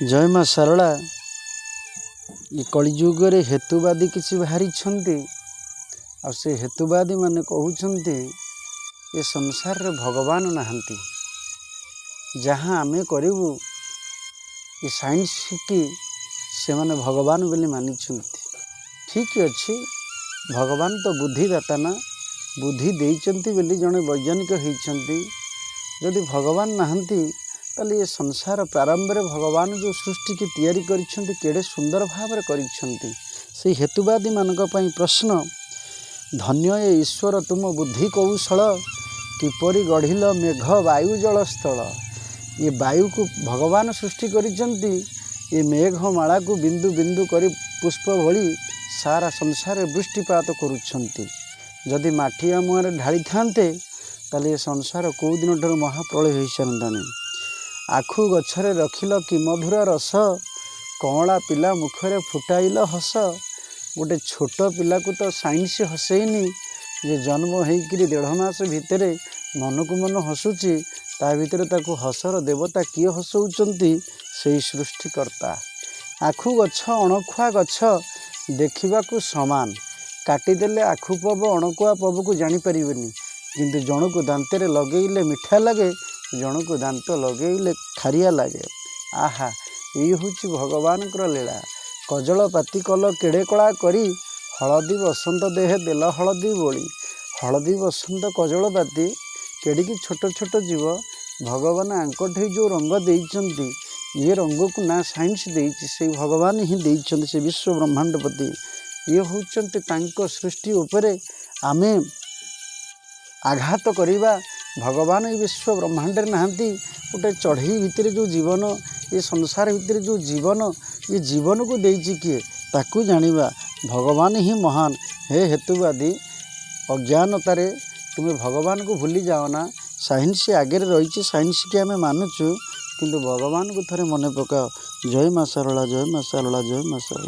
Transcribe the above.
जय माँ सारला ये कलिजुगे हेतुवादी किसी बाहरी आ से हेतुवादी माने कहते ये संसार रे भगवान नहांती जहाँ आमे करूँ ये साइंस की से माने भगवान बोली मानी ठीक अच्छे भगवान तो बुद्धिदाता ना बुद्धि देइचंती बोली जड़े वैज्ञानिक होती जदि भगवान नहांती ताले ये संसार प्रारंभ में भगवान जो सृष्टि की तैयारी करिसेंती केड़े सुंदर भाव करिसेंती से हेतुवादी मानक पई प्रश्न धन्य ये ईश्वर तुम बुद्धि कौशल किपरि गढ़िल मेघ वायु जल स्थल ये वायु को भगवान सृष्टि करिसेंती ये मेघ माला को बिंदु बिंदु करी पुष्प भली सारा संसार वृष्टिपात करुछंती जदि माठिया मुहर ढाली थांते ताले ये संसार कौ दिन ठार महाप्रलय हो सारंतानी आखु गछरे रखिल कि मधुर रस कमला पिला मुखरे फुटाइल हस गोटे छोट पिला को तो साइंस हसैनी जे जन्म होकर 1.5 मास भितर मन को मन हसुची ता भितर ताकू हसर देवता किए हसौचंती से सृष्टिकर्ता आखु गछ अणखुआ गछ देखा समान काटिदेले आखु पब अणकुआ पब को जापर किंतु जन को दांतर लगेले मिठा लगे जन को दांत लगेले खारिया लगे आहा ये हूँ भगवान लीला कजल पाती कल केड़े कला करी हलदी बसंत देहे देल हलदी बोली हलदी बसंत कजल पाती केड़िकी छोट छोट जीव भगवान आंकठे जो रंग देइचंती ये रंग को ना साइंस देइछि से भगवान ही देइचंती से विश्व ब्रह्मांडपति ये होचंती तांको सृष्टि उपरे आमे आघात करिबा भगवान ये विश्व ब्रह्मांड नहांती गोटे चढ़ई भितर जो जीवन ये संसार भितर जो जीवन ये जीवन को देइछि किए ताकू जानिबा भगवान ही महान हे हेतुवादी अज्ञानतारे तुम्हें भगवान को भूली जाओ ना साइंस आगे रही साइंस की आम मानुचु किंतु भगवान को थरे मन पकाओ जय माँ सारला जय माँ सारला जय माँ सारला।